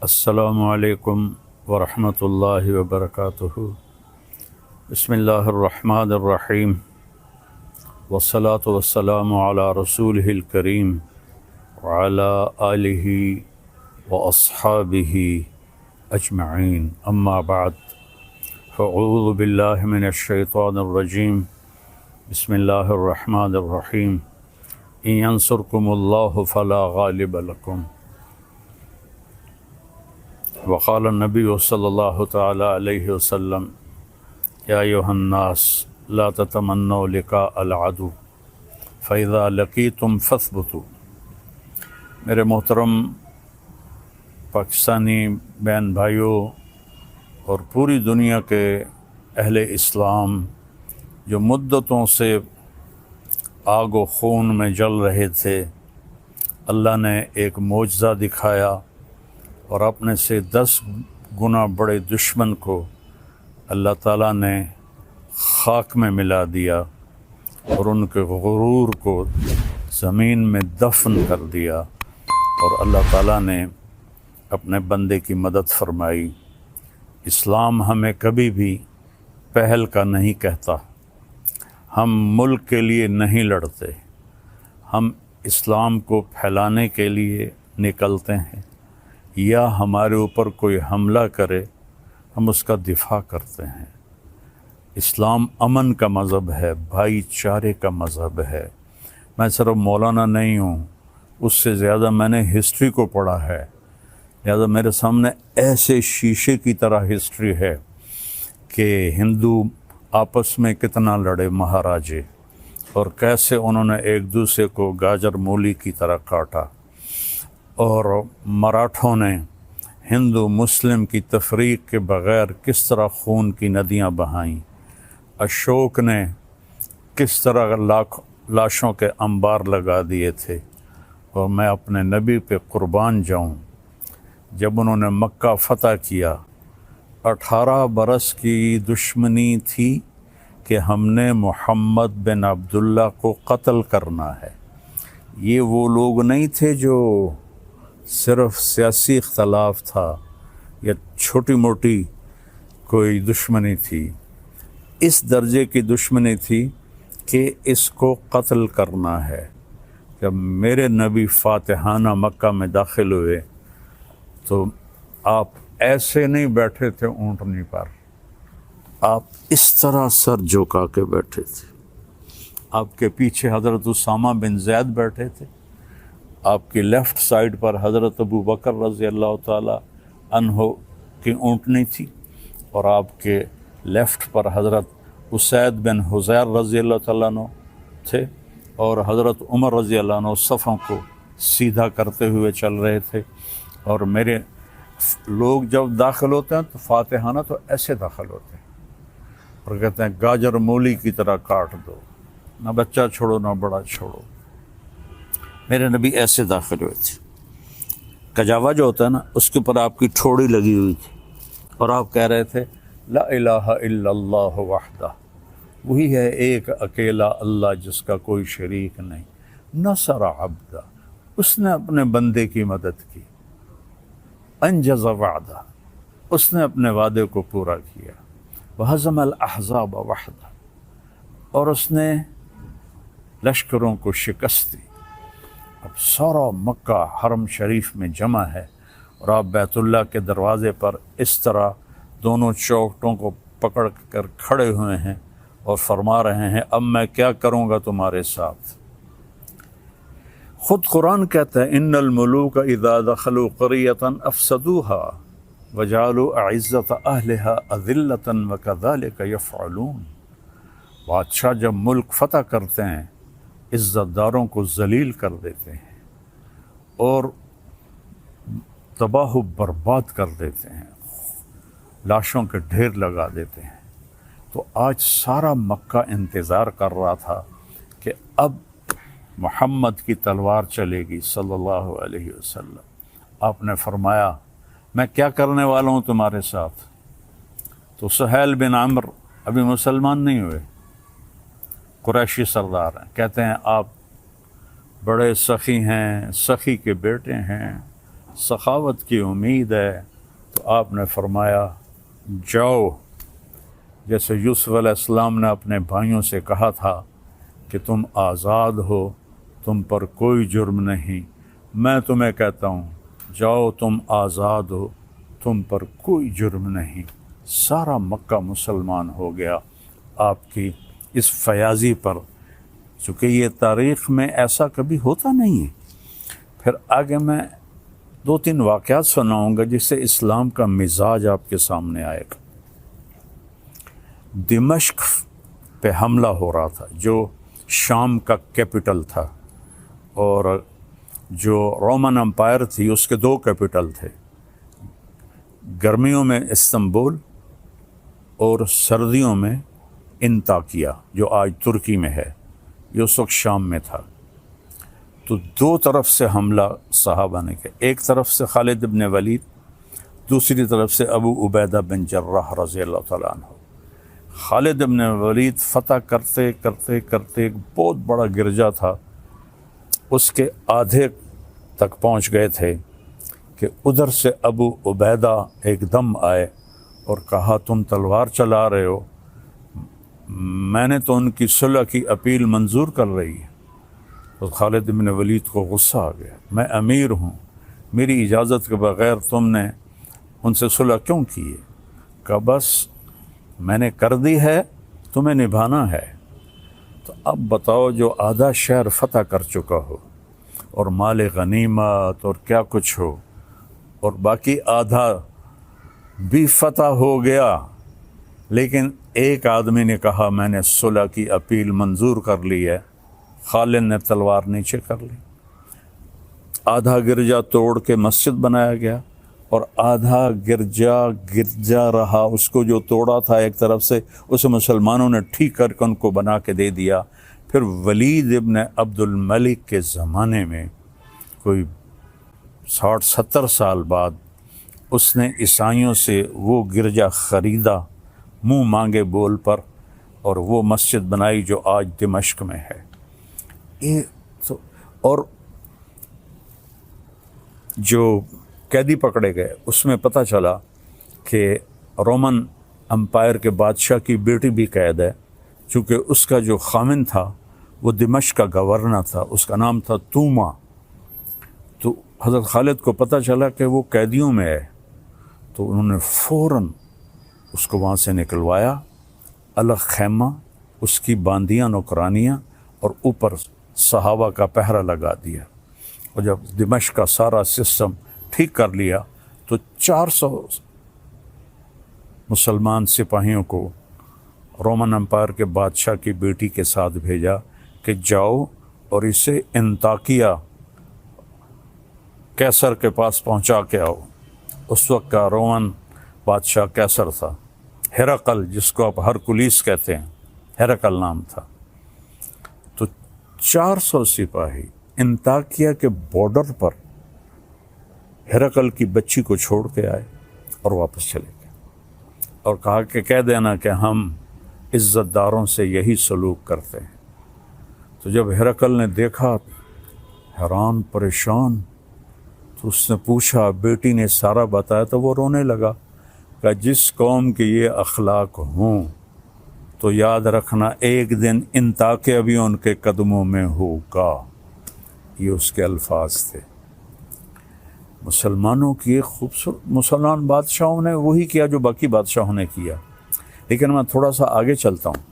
السلام علیکم ورحمۃ اللہ وبرکاتہ۔ بسم اللہ الرحمن الرحیم، والصلاة والسلام علی رسولہ الکریم وعلی آلہ واصحابہ اجمعین، اما بعد، فاعوذ باللہ من الشیطان الرجیم، بسم اللہ الرحمن الرحیم، ان ینصرکم اللہ فلا غالب لکم، وقال النبی صلی اللہ تعالی علیہ وسلم، یا ایھا الناس لا تتمنوا لقاء العدو فاذا لقیتم فاثبتوا۔ میرے محترم پاکستانی بہن بھائیوں اور پوری دنیا کے اہل اسلام جو مدتوں سے آگ و خون میں جل رہے تھے، اللہ نے ایک معجزہ دکھایا اور اپنے سے 10 گنا بڑے دشمن کو اللہ تعالیٰ نے خاک میں ملا دیا اور ان کے غرور کو زمین میں دفن کر دیا، اور اللہ تعالیٰ نے اپنے بندے کی مدد فرمائی۔ اسلام ہمیں کبھی بھی پہل کا نہیں کہتا، ہم ملک کے لیے نہیں لڑتے، ہم اسلام کو پھیلانے کے لیے نکلتے ہیں، یا ہمارے اوپر کوئی حملہ کرے ہم اس کا دفاع کرتے ہیں۔ اسلام امن کا مذہب ہے، بھائی چارے کا مذہب ہے۔ میں صرف مولانا نہیں ہوں، اس سے زیادہ میں نے ہسٹری کو پڑھا ہے، لہذا میرے سامنے ایسے شیشے کی طرح ہسٹری ہے کہ ہندو آپس میں کتنا لڑے مہاراجے، اور کیسے انہوں نے ایک دوسرے کو گاجر مولی کی طرح کاٹا، اور مراٹھوں نے ہندو مسلم کی تفریق کے بغیر کس طرح خون کی ندیاں بہائیں، اشوک نے کس طرح لاشوں کے انبار لگا دیے تھے، اور میں اپنے نبی پہ قربان جاؤں، جب انہوں نے مکہ فتح کیا 18 برس کی دشمنی تھی کہ ہم نے محمد بن عبداللہ کو قتل کرنا ہے۔ یہ وہ لوگ نہیں تھے جو صرف سیاسی اختلاف تھا یا چھوٹی موٹی کوئی دشمنی تھی، اس درجے کی دشمنی تھی کہ اس کو قتل کرنا ہے۔ جب میرے نبی فاتحانہ مکہ میں داخل ہوئے تو آپ ایسے نہیں بیٹھے تھے اونٹنی پر، آپ اس طرح سر جھکا کے بیٹھے تھے۔ آپ کے پیچھے حضرت اسامہ بن زید بیٹھے تھے، آپ کی لیفٹ سائڈ پر حضرت ابو بکر رضی اللہ تعالی عنہ کی اونٹنی تھی، اور آپ کے لیفٹ پر حضرت اسید بن حضیر رضی اللہ تعالیٰ عنہ تھے، اور حضرت عمر رضی اللہ عنہ صفوں کو سیدھا کرتے ہوئے چل رہے تھے۔ اور میرے لوگ جب داخل ہوتے ہیں تو فاتحانہ تو ایسے داخل ہوتے ہیں اور کہتے ہیں گاجر مولی کی طرح کاٹ دو، نہ بچہ چھوڑو نہ بڑا چھوڑو۔ میرے نبی ایسے داخل ہوئے تھے، کجاوا جو ہوتا ہے نا اس کے اوپر آپ کی ٹھوڑی لگی ہوئی تھی، اور آپ کہہ رہے تھے لا الہ الا اللہ وحدہ، وہی ہے ایک اکیلا اللہ جس کا کوئی شریک نہیں، نصر عبدہ، اس نے اپنے بندے کی مدد کی، انجز وعدہ، اس نے اپنے وعدے کو پورا کیا، وہزم الاحزاب وحدہ، اور اس نے لشکروں کو شکست دی۔ اب سارا مکہ حرم شریف میں جمع ہے، اور آپ بیت اللہ کے دروازے پر اس طرح دونوں چوکھٹوں کو پکڑ کر کھڑے ہوئے ہیں اور فرما رہے ہیں اب میں کیا کروں گا تمہارے ساتھ۔ خود قرآن کہتا ہے ان الملوک اذا دخلوا قریۃ افسدوها وجعلوا اعزۃ اہلها اذلۃ وکذلک یفعلون۔ بادشاہ جب ملک فتح کرتے ہیں عزت داروں کو ذلیل کر دیتے ہیں اور تباہ و برباد کر دیتے ہیں، لاشوں کے ڈھیر لگا دیتے ہیں۔ تو آج سارا مکہ انتظار کر رہا تھا کہ اب محمد کی تلوار چلے گی صلی اللہ علیہ وسلم۔ آپ نے فرمایا میں کیا کرنے والا ہوں تمہارے ساتھ؟ تو سہیل بن عمرو ابھی مسلمان نہیں ہوئے، قریشی سردار ہیں، کہتے ہیں آپ بڑے سخی ہیں، سخی کے بیٹے ہیں، سخاوت کی امید ہے، تو آپ نے فرمایا جاؤ، جیسے یوسف علیہ السلام نے اپنے بھائیوں سے کہا تھا کہ تم آزاد ہو، تم پر کوئی جرم نہیں، میں تمہیں کہتا ہوں جاؤ تم آزاد ہو، تم پر کوئی جرم نہیں۔ سارا مکہ مسلمان ہو گیا آپ کی اس فیاضی پر، چونکہ یہ تاریخ میں ایسا کبھی ہوتا نہیں ہے۔ پھر آگے میں 2-3 واقعات سناؤں گا جس سے اسلام کا مزاج آپ کے سامنے آئے گا۔ دمشق پہ حملہ ہو رہا تھا جو شام کا کیپٹل تھا، اور جو رومن امپائر تھی اس کے 2 کیپٹل تھے، گرمیوں میں استنبول اور سردیوں میں انطاکیہ جو آج ترکی میں ہے، یہ اس وقت شام میں تھا۔ تو 2 طرف سے حملہ صحابہ نے کیا، ایک طرف سے خالد بن ولید، دوسری طرف سے ابو عبیدہ بن جراح رضی اللہ تعالیٰ عنہ۔ خالد بن ولید فتح کرتے کرتے کرتے ایک بہت بڑا گرجا تھا، اس کے آدھے تک پہنچ گئے تھے کہ ادھر سے ابو عبیدہ ایک دم آئے اور کہا تم تلوار چلا رہے ہو، میں نے تو ان کی صلح کی اپیل منظور کر رہی ہے۔ تو خالد بن ولید کو غصہ آ گیا، میں امیر ہوں، میری اجازت کے بغیر تم نے ان سے صلح کیوں کی ہے؟ کہا بس میں نے کر دی ہے، تمہیں نبھانا ہے۔ تو اب بتاؤ جو آدھا شہر فتح کر چکا ہو اور مال غنیمت اور کیا کچھ ہو، اور باقی آدھا بھی فتح ہو گیا، لیکن ایک آدمی نے کہا میں نے صلح کی اپیل منظور کر لی ہے، خالد نے تلوار نیچے کر لی، آدھا گرجا توڑ کے مسجد بنایا گیا اور آدھا گرجا رہا، اس کو جو توڑا تھا ایک طرف سے اسے مسلمانوں نے ٹھیک کر کے ان کو بنا کے دے دیا۔ پھر ولید ابن عبد الملک کے زمانے میں کوئی 60-70 سال بعد اس نے عیسائیوں سے وہ گرجا خریدا منہ مانگے بول پر، اور وہ مسجد بنائی جو آج دمشق میں ہے۔ اور جو قیدی پکڑے گئے اس میں پتہ چلا کہ رومن امپائر کے بادشاہ کی بیٹی بھی قید ہے، چونکہ اس کا جو خامن تھا وہ دمشق کا گورنر تھا، اس کا نام تھا توما۔ تو حضرت خالد کو پتہ چلا کہ وہ قیدیوں میں ہے، تو انہوں نے فوراً اس کو وہاں سے نکلوایا، الگ خیمہ، اس کی باندیاں نوکرانیاں، اور اوپر صحابہ کا پہرا لگا دیا۔ اور جب دمشق کا سارا سسٹم ٹھیک کر لیا تو 400 مسلمان سپاہیوں کو رومن امپائر کے بادشاہ کی بیٹی کے ساتھ بھیجا کہ جاؤ اور اسے انطاکیہ کیسر کے پاس پہنچا کے آؤ۔ اس وقت کا رومن بادشاہ کیسر تھا، ہرقل جس کو آپ ہرکلیس کہتے ہیں، ہرقل نام تھا۔ تو 400 سپاہی انطاکیہ کے بارڈر پر ہرقل کی بچی کو چھوڑ کے آئے اور واپس چلے گئے، اور کہا کہ کہہ دینا کہ ہم عزت داروں سے یہی سلوک کرتے ہیں۔ تو جب ہرقل نے دیکھا حیران پریشان، تو اس نے پوچھا، بیٹی نے سارا بتایا، تو وہ رونے لگا کہ جس قوم کے یہ اخلاق ہوں تو یاد رکھنا ایک دن انطاکیہ بھی ان کے قدموں میں ہوگا۔ یہ اس کے الفاظ تھے۔ مسلمانوں کی خوبصورت، مسلمان بادشاہوں نے وہی کیا جو باقی بادشاہوں نے کیا۔ لیکن میں تھوڑا سا آگے چلتا ہوں،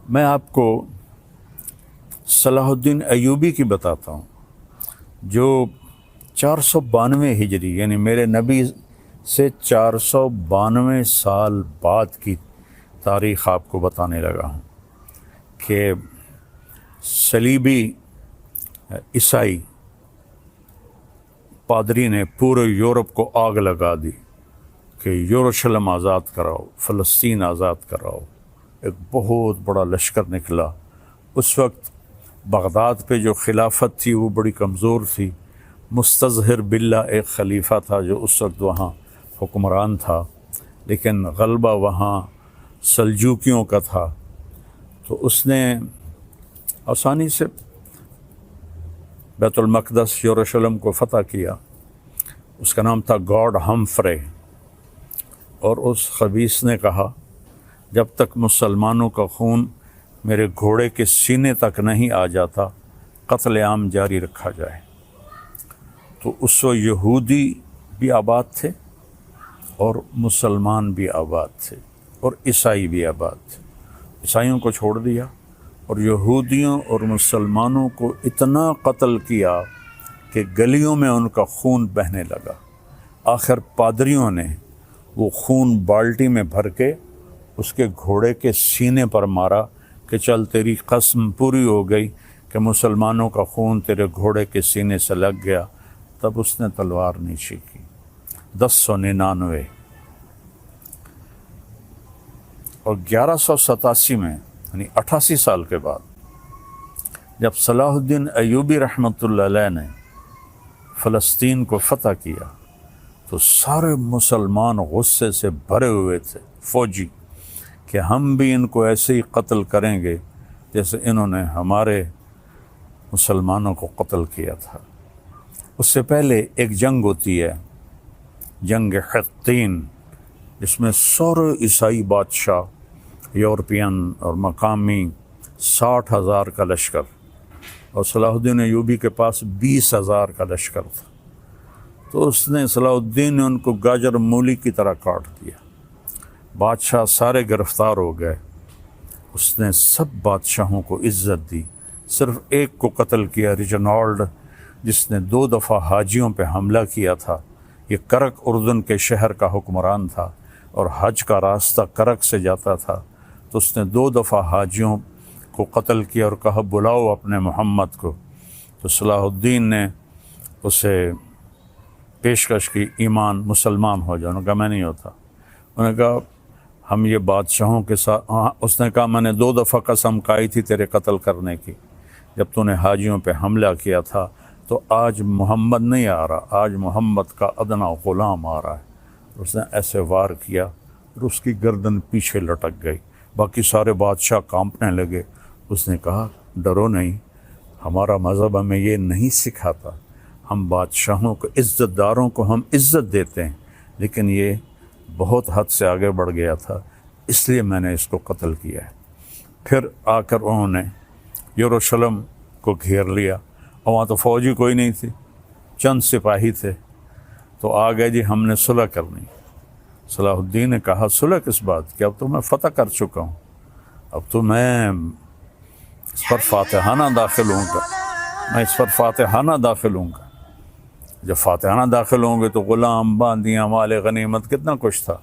میں آپ کو صلاح الدین ایوبی کی بتاتا ہوں، جو 492 ہجری یعنی میرے نبی سے 492 سال بعد کی تاریخ آپ کو بتانے لگا ہوں کہ صلیبی عیسائی پادری نے پورے یورپ کو آگ لگا دی کہ یروشلم آزاد کراؤ، فلسطین آزاد کراؤ۔ ایک بہت بڑا لشکر نکلا۔ اس وقت بغداد پہ جو خلافت تھی وہ بڑی کمزور تھی، مستظہر باللہ ایک خلیفہ تھا جو اس وقت وہاں حکمران تھا، لیکن غلبہ وہاں سلجوکیوں کا تھا۔ تو اس نے آسانی سے بیت المقدس یروشلم کو فتح کیا، اس کا نام تھا گارڈ ہمفرے، اور اس خبیث نے کہا جب تک مسلمانوں کا خون میرے گھوڑے کے سینے تک نہیں آ جاتا قتل عام جاری رکھا جائے۔ تو اس وقت یہودی بھی آباد تھے اور مسلمان بھی آباد تھے اور عیسائی بھی آباد تھے۔ عیسائیوں کو چھوڑ دیا اور یہودیوں اور مسلمانوں کو اتنا قتل کیا کہ گلیوں میں ان کا خون بہنے لگا۔ آخر پادریوں نے وہ خون بالٹی میں بھر کے اس کے گھوڑے کے سینے پر مارا کہ چل تیری قسم پوری ہو گئی کہ مسلمانوں کا خون تیرے گھوڑے کے سینے سے لگ گیا۔ تب اس نے تلوار نیچی کی۔ 1099 اور 1187 میں یعنی 88 سال کے بعد جب صلاح الدین ایوبی رحمۃ اللہ علیہ نے فلسطین کو فتح کیا تو سارے مسلمان غصے سے بھرے ہوئے تھے، فوجی، کہ ہم بھی ان کو ایسے ہی قتل کریں گے جیسے انہوں نے ہمارے مسلمانوں کو قتل کیا تھا۔ اس سے پہلے ایک جنگ ہوتی ہے، جنگ حطین، جس میں سارے عیسائی بادشاہ یورپین اور مقامی 60,000 کا لشکر، اور صلاح الدین ایوبی کے پاس 20,000 کا لشکر تھا۔ تو اس نے صلاح الدین نے ان کو گاجر مولی کی طرح کاٹ دیا۔ بادشاہ سارے گرفتار ہو گئے۔ اس نے سب بادشاہوں کو عزت دی، صرف ایک کو قتل کیا، ریجنالڈ، جس نے 2 دفعہ حاجیوں پہ حملہ کیا تھا۔ یہ کرک اردن کے شہر کا حکمران تھا اور حج کا راستہ کرک سے جاتا تھا، تو اس نے 2 دفعہ حاجیوں کو قتل کیا اور کہا بلاؤ اپنے محمد کو۔ تو صلاح الدین نے اسے پیشکش کی ایمان، مسلمان ہو جاؤ۔ انہوں نے کہا میں نہیں ہوتا۔ انہوں نے کہا ہم یہ بادشاہوں کے ساتھ، اس نے کہا میں نے 2 دفعہ قسم کھائی تھی تیرے قتل کرنے کی جب تو نے حاجیوں پہ حملہ کیا تھا، تو آج محمد نہیں آ رہا، آج محمد کا ادنا غلام آ رہا ہے۔ اس نے ایسے وار کیا اور اس کی گردن پیچھے لٹک گئی۔ باقی سارے بادشاہ کانپنے لگے۔ اس نے کہا ڈرو نہیں، ہمارا مذہب ہمیں یہ نہیں سکھاتا، ہم بادشاہوں کو، عزت داروں کو ہم عزت دیتے ہیں، لیکن یہ بہت حد سے آگے بڑھ گیا تھا، اس لیے میں نے اس کو قتل کیا ہے۔ پھر آ کر انہوں نے یروشلم کو گھیر لیا، اور وہاں تو فوجی کوئی نہیں تھی، چند سپاہی تھے۔ تو آ گئے جی ہم نے صلح کرنی۔ صلاح الدین نے کہا صلح کس بات کی، اب تو میں فتح کر چکا ہوں، اب تو میں اس پر فاتحانہ داخل ہوں گا، میں اس پر فاتحانہ داخل ہوں گا۔ جب فاتحانہ داخل ہوں گے تو غلام، باندیاں، مال غنیمت، کتنا کچھ تھا۔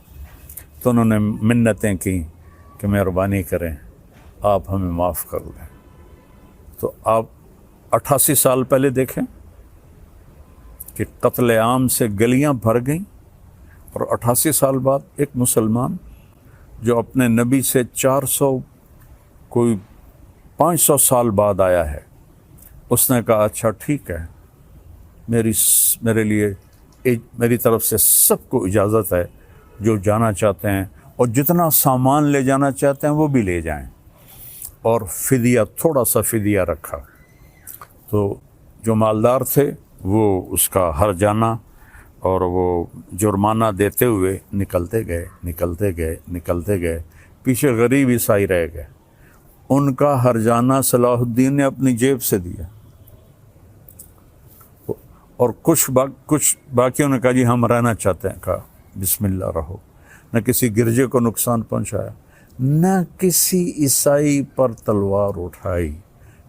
تو انہوں نے منتیں کی کہ مہربانی کریں آپ ہمیں معاف کر دیں۔ تو آپ 88 سال پہلے دیکھیں کہ قتل عام سے گلیاں بھر گئیں، اور 88 سال بعد ایک مسلمان جو اپنے نبی سے 500 سال بعد آیا ہے، اس نے کہا اچھا ٹھیک ہے، میرے لیے میری طرف سے سب کو اجازت ہے، جو جانا چاہتے ہیں اور جتنا سامان لے جانا چاہتے ہیں وہ بھی لے جائیں، اور فدیہ، تھوڑا سا فدیہ رکھا۔ تو جو مالدار تھے وہ اس کا ہرجانہ اور وہ جرمانہ دیتے ہوئے نکلتے گئے، پیچھے غریب عیسائی رہ گئے۔ ان کا ہرجانہ صلاح الدین نے اپنی جیب سے دیا، اور کچھ باقیوں نے کہا جی ہم رہنا چاہتے ہیں، کہا بسم اللہ رہو۔ نہ کسی گرجے کو نقصان پہنچایا، نہ کسی عیسائی پر تلوار اٹھائی۔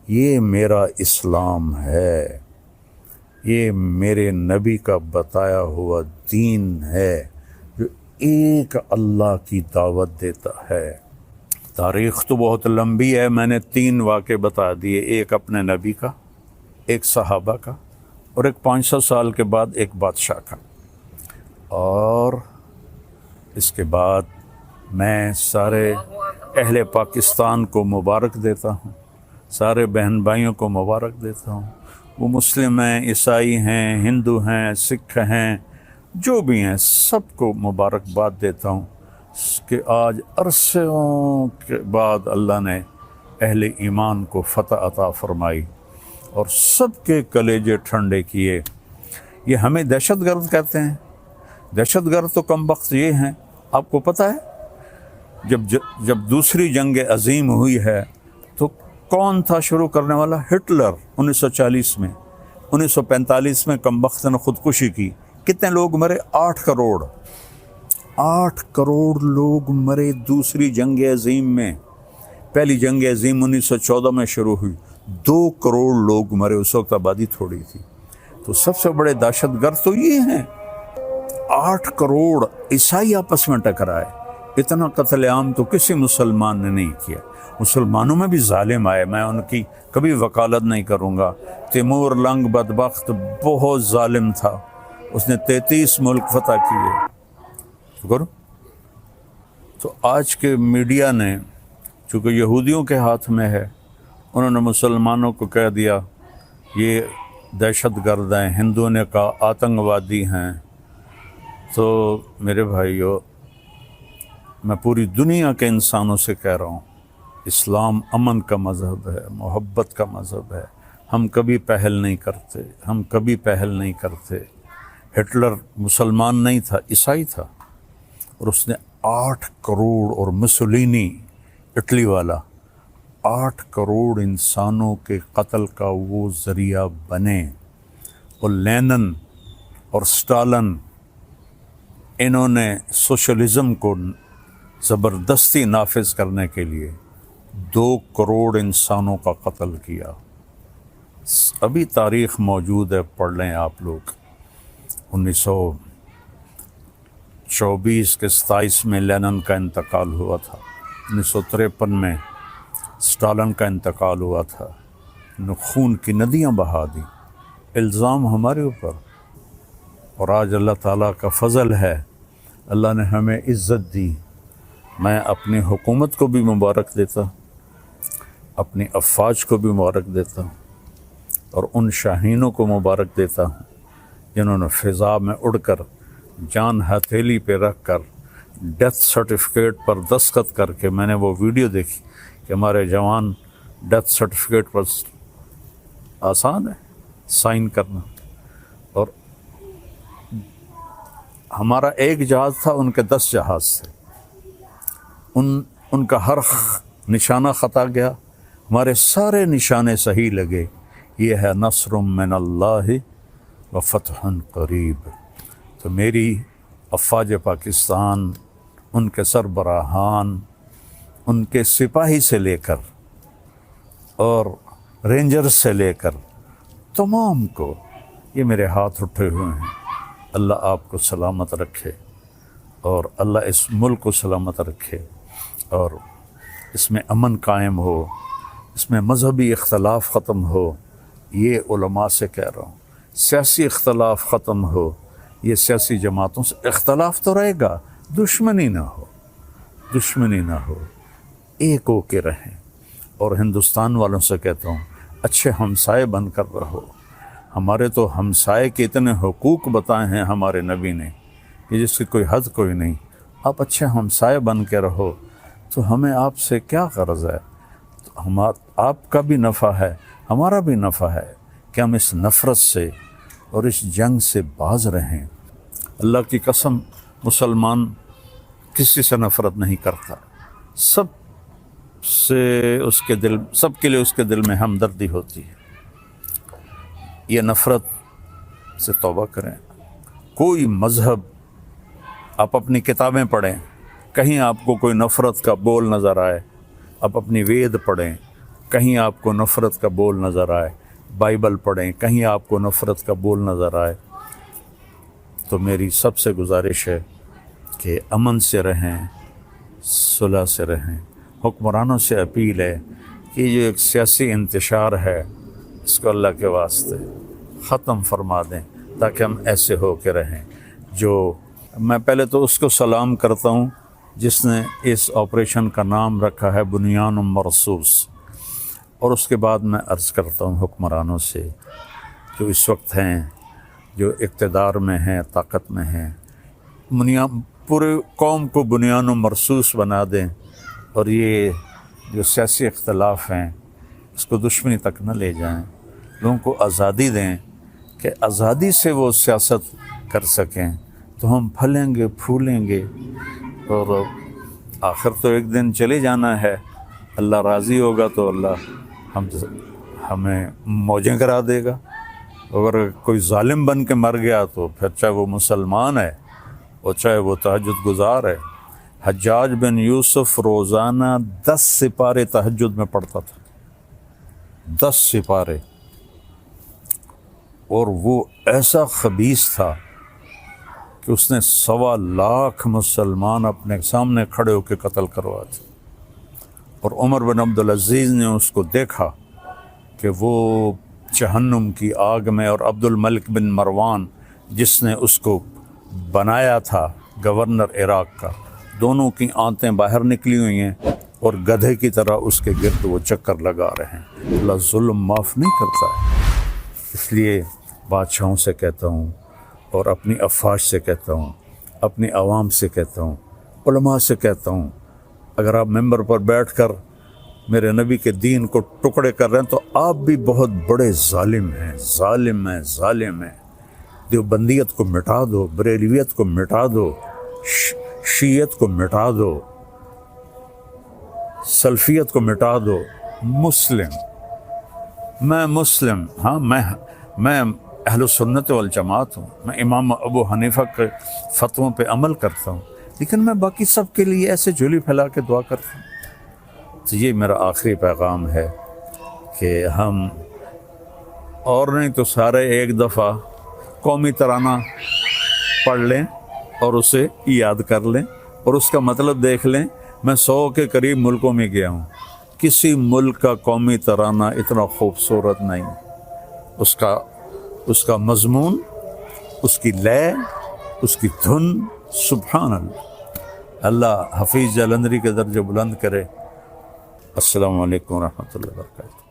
یہ میرا اسلام ہے، یہ میرے نبی کا بتایا ہوا دین ہے جو ایک اللہ کی دعوت دیتا ہے۔ تاریخ تو بہت لمبی ہے، میں نے 3 واقعے بتا دیے، ایک اپنے نبی کا، ایک صحابہ کا، اور ایک 500 سال کے بعد ایک بادشاہ کا۔ اور اس کے بعد میں سارے اہل پاکستان کو مبارک دیتا ہوں، سارے بہن بھائیوں کو مبارک دیتا ہوں، وہ مسلم ہیں، عیسائی ہیں، ہندو ہیں، سکھ ہیں، جو بھی ہیں، سب کو مبارکباد دیتا ہوں کہ آج عرصوں کے بعد اللہ نے اہل ایمان کو فتح عطا فرمائی، اور سب کے کلیجے ٹھنڈے کیے۔ یہ ہمیں دہشت گرد کہتے ہیں۔ دہشت گرد تو کم بخت یہ ہیں، آپ کو پتہ ہے جب دوسری جنگ عظیم ہوئی ہے تو کون تھا شروع کرنے والا؟ ہٹلر 1940 میں۔ 1945 میں کم بخت نے خودکشی کی۔ کتنے لوگ مرے؟ 8 کروڑ۔ 8 کروڑ لوگ مرے دوسری جنگ عظیم میں۔ پہلی جنگ عظیم 1914 میں شروع ہوئی، 2 کروڑ لوگ مرے، اس وقت آبادی تھوڑی تھی۔ تو سب سے بڑے دہشت گرد تو یہ ہیں۔ 8 کروڑ عیسائی آپس میں ٹکرائے۔ اتنا قتل عام تو کسی مسلمان نے نہیں کیا۔ مسلمانوں میں بھی ظالم آئے، میں ان کی کبھی وکالت نہیں کروں گا۔ تیمور لنگ بدبخت بہت ظالم تھا، اس نے 33 ملک فتح کیے۔ تو آج کے میڈیا نے چونکہ یہودیوں کے ہاتھ میں ہے، انہوں نے مسلمانوں کو کہہ دیا یہ دہشت گرد ہیں، ہندوؤں نے کہا آتنکوادی ہیں۔ تو میرے بھائیو، میں پوری دنیا کے انسانوں سے کہہ رہا ہوں، اسلام امن کا مذہب ہے، محبت کا مذہب ہے۔ ہم کبھی پہل نہیں کرتے، ہم کبھی پہل نہیں کرتے۔ ہٹلر مسلمان نہیں تھا، عیسائی تھا، اور اس نے 8 کروڑ، اور مسولینی اٹلی والا 8 کروڑ انسانوں کے قتل کا وہ ذریعہ بنے۔ اور لینن اور سٹالن، انہوں نے سوشلزم کو زبردستی نافذ کرنے کے لیے 2 کروڑ انسانوں کا قتل کیا۔ ابھی تاریخ موجود ہے، پڑھ لیں آپ لوگ۔ 1924 کے 27 میں لینن کا انتقال ہوا تھا، 1953 میں سٹالن کا انتقال ہوا تھا۔ خون کی ندیاں بہا دیں، الزام ہمارے اوپر۔ اور آج اللہ تعالیٰ کا فضل ہے، اللہ نے ہمیں عزت دی۔ میں اپنی حکومت کو بھی مبارک دیتا، اپنی افواج کو بھی مبارک دیتا ہوں، اور ان شاہینوں کو مبارک دیتا ہوں جنہوں نے فضا میں اڑ کر، جان ہتھیلی پہ رکھ کر، ڈیتھ سرٹیفکیٹ پر دستخط کر کے، میں نے وہ ویڈیو دیکھی کہ ہمارے جوان ڈیتھ سرٹیفکیٹ پر آسان ہے سائن کرنا، اور ہمارا ایک جہاز تھا، ان کے 10 جہاز تھے، ان کا ہر نشانہ خطا گیا، ہمارے سارے نشانے صحیح لگے۔ یہ ہے نصر من اللہ و فتح قریب۔ تو میری افواج پاکستان، ان کے سربراہان، ان کے سپاہی سے لے کر اور رینجر سے لے کر تمام کو، یہ میرے ہاتھ اٹھے ہوئے ہیں۔ اللہ آپ کو سلامت رکھے، اور اللہ اس ملک کو سلامت رکھے، اور اس میں امن قائم ہو، اس میں مذہبی اختلاف ختم ہو۔ یہ علماء سے کہہ رہا ہوں، سیاسی اختلاف ختم ہو۔ یہ سیاسی جماعتوں سے اختلاف تو رہے گا، دشمنی نہ ہو، دشمنی نہ ہو، ایک ہو کے رہیں۔ اور ہندوستان والوں سے کہتا ہوں، اچھے ہمسائے بن کر رہو۔ ہمارے تو ہمسائے کے اتنے حقوق بتائے ہیں ہمارے نبی نے کہ جس کی کوئی حد کوئی نہیں۔ آپ اچھے ہمسائے بن کے رہو، تو ہمیں آپ سے کیا غرض ہے؟ آپ کا بھی نفع ہے، ہمارا بھی نفع ہے کہ ہم اس نفرت سے اور اس جنگ سے باز رہیں۔ اللہ کی قسم، مسلمان کسی سے نفرت نہیں کرتا، سب سے اس کے دل، سب کے لیے اس کے دل میں ہمدردی ہوتی ہے۔ یہ نفرت سے توبہ کریں۔ کوئی مذہب، آپ اپنی کتابیں پڑھیں، کہیں آپ کو کوئی نفرت کا بول نظر آئے، آپ اپنی وید پڑھیں، کہیں آپ کو نفرت کا بول نظر آئے، بائبل پڑھیں، کہیں آپ کو نفرت کا بول نظر آئے، تو میری سب سے گزارش ہے کہ امن سے رہیں، صلح سے رہیں۔ حکمرانوں سے اپیل ہے کہ یہ جو ایک سیاسی انتشار ہے، اس کو اللہ کے واسطے ختم فرما دیں، تاکہ ہم ایسے ہو کے رہیں۔ میں پہلے تو اس کو سلام کرتا ہوں جس نے اس آپریشن کا نام رکھا ہے بنیان مرصوص، اور اس کے بعد میں عرض کرتا ہوں حکمرانوں سے جو اس وقت ہیں، جو اقتدار میں ہیں، طاقت میں ہیں، پورے قوم کو بنیان مرصوص بنا دیں، اور یہ جو سیاسی اختلاف ہیں اس کو دشمنی تک نہ لے جائیں۔ لوگوں کو آزادی دیں کہ آزادی سے وہ سیاست کر سکیں، تو ہم پھلیں گے پھولیں گے، اور آخر تو ایک دن چلے جانا ہے، اللہ راضی ہوگا تو اللہ ہمیں موجیں کرا دے گا۔ اگر کوئی ظالم بن کے مر گیا تو پھر چاہے وہ مسلمان ہے اور چاہے وہ تہجد گزار ہے۔ حجاج بن یوسف روزانہ 10 سپارے تہجد میں پڑھتا تھا، 10 سپارے، اور وہ ایسا خبیث تھا کہ اس نے 1.25 لاکھ مسلمان اپنے سامنے کھڑے ہو کے قتل کروائے تھے، اور عمر بن عبدالعزیز نے اس کو دیکھا کہ وہ جہنم کی آگ میں، اور عبد الملک بن مروان جس نے اس کو بنایا تھا گورنر عراق کا، دونوں کی آنتیں باہر نکلی ہوئی ہیں اور گدھے کی طرح اس کے گرد وہ چکر لگا رہے ہیں۔ اللہ ظلم معاف نہیں کرتا ہے، اس لیے بادشاہوں سے کہتا ہوں اور اپنی افواج سے کہتا ہوں، اپنی عوام سے کہتا ہوں، علماء سے کہتا ہوں، اگر آپ ممبر پر بیٹھ کر میرے نبی کے دین کو ٹکڑے کر رہے ہیں تو آپ بھی بہت بڑے ظالم ہیں، ظالم ہیں۔ دیوبندیت کو مٹا دو، بریلویت کو مٹا دو، شیعت کو مٹا دو، سلفیت کو مٹا دو، میں مسلم، ہاں میں اہل سنت والجماعت ہوں، میں امام ابو حنیفہ کے فتووں پہ عمل کرتا ہوں، لیکن میں باقی سب کے لیے ایسے جھولی پھیلا کے دعا کرتا ہوں۔ تو یہ میرا آخری پیغام ہے کہ ہم اور نہیں تو سارے ایک دفعہ قومی ترانہ پڑھ لیں اور اسے یاد کر لیں اور اس کا مطلب دیکھ لیں۔ میں 100 کے قریب ملکوں میں گیا ہوں، کسی ملک کا قومی ترانہ اتنا خوبصورت نہیں، اس کا مضمون، اس کی لے، اس کی دھن، سبحان اللہ۔ اللہ حفیظ جلندری کے درجے بلند کرے۔ السلام علیکم ورحمۃ اللہ وبرکاتہ۔